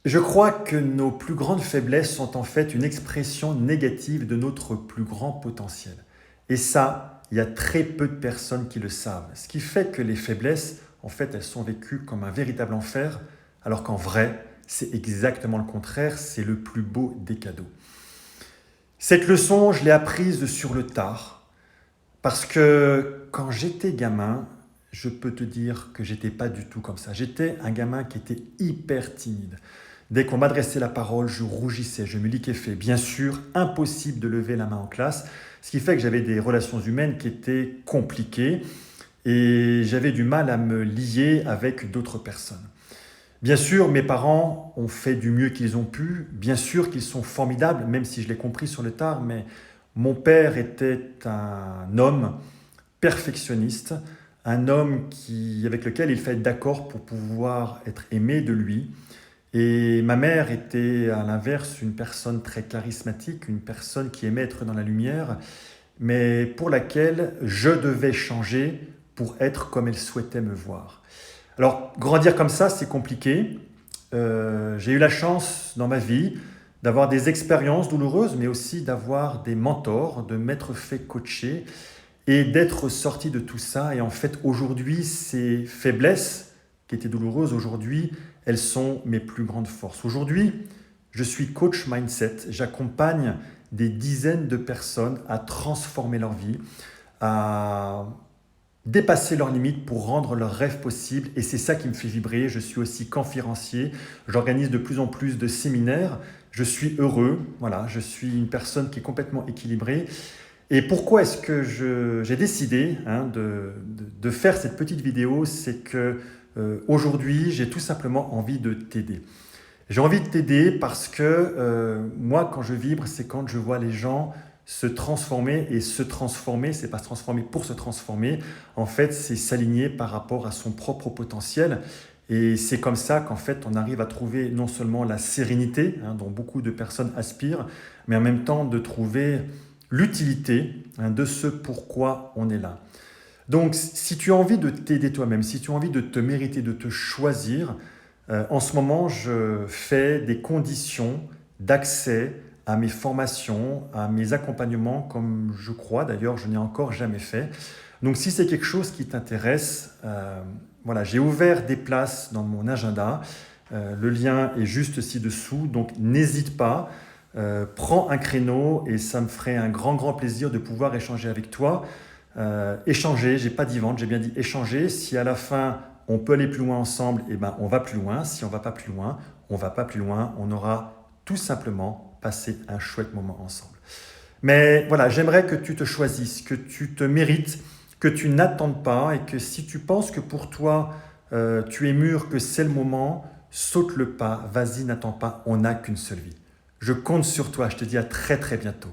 Je crois que nos plus grandes faiblesses sont en fait une expression négative de notre plus grand potentiel. Et ça, il y a très peu de personnes qui le savent. Ce qui fait que les faiblesses, en fait, elles sont vécues comme un véritable enfer, alors qu'en vrai, c'est exactement le contraire, c'est le plus beau des cadeaux. Cette leçon, je l'ai apprise sur le tard, parce que quand j'étais gamin, je peux te dire que j'étais pas du tout comme ça. J'étais un gamin qui était hyper timide. Dès qu'on m'adressait la parole, je rougissais, je me liquéfais. Bien sûr, impossible de lever la main en classe, ce qui fait que j'avais des relations humaines qui étaient compliquées et j'avais du mal à me lier avec d'autres personnes. Bien sûr, mes parents ont fait du mieux qu'ils ont pu. Bien sûr qu'ils sont formidables, même si je l'ai compris sur le tard, mais mon père était un homme perfectionniste, un homme avec lequel il fallait être d'accord pour pouvoir être aimé de lui. Et ma mère était à l'inverse une personne très charismatique, une personne qui aimait être dans la lumière, mais pour laquelle je devais changer pour être comme elle souhaitait me voir. Alors, grandir comme ça, c'est compliqué. J'ai eu la chance dans ma vie d'avoir des expériences douloureuses, mais aussi d'avoir des mentors, de m'être fait coacher et d'être sorti de tout ça. Et en fait, aujourd'hui, ces faiblesses qui étaient douloureuses, aujourd'hui, elles sont mes plus grandes forces. Aujourd'hui, je suis coach mindset. J'accompagne des dizaines de personnes à transformer leur vie, à dépasser leurs limites pour rendre leurs rêves possibles. Et c'est ça qui me fait vibrer. Je suis aussi conférencier. J'organise de plus en plus de séminaires. Je suis heureux. Voilà, je suis une personne qui est complètement équilibrée. Et pourquoi est-ce que j'ai décidé de faire cette petite vidéo? C'est que aujourd'hui, j'ai tout simplement envie de t'aider. J'ai envie de t'aider parce que moi, quand je vibre, c'est quand je vois les gens se transformer. Et se transformer, c'est pas se transformer pour se transformer. En fait, c'est s'aligner par rapport à son propre potentiel. Et c'est comme ça qu'en fait, on arrive à trouver non seulement la sérénité, dont beaucoup de personnes aspirent, mais en même temps de trouver l'utilité de ce pourquoi on est là. Donc, si tu as envie de t'aider toi-même, si tu as envie de te mériter, de te choisir, en ce moment, je fais des conditions d'accès à mes formations, à mes accompagnements, comme je crois, d'ailleurs, je n'ai encore jamais fait. Donc, si c'est quelque chose qui t'intéresse, voilà, j'ai ouvert des places dans mon agenda. Le lien est juste ci-dessous, donc n'hésite pas. Prends un créneau et ça me ferait un grand plaisir de pouvoir échanger avec toi. Échanger, j'ai pas dit vendre, j'ai bien dit échanger. Si à la fin on peut aller plus loin ensemble, eh ben on va plus loin. Si on va pas plus loin, on va pas plus loin. On aura tout simplement passé un chouette moment ensemble. Mais voilà, j'aimerais que tu te choisisses, que tu te mérites, que tu n'attendes pas et que si tu penses que pour toi tu es mûr, que c'est le moment, saute le pas, vas-y, n'attends pas, on n'a qu'une seule vie. Je compte sur toi, je te dis à très bientôt.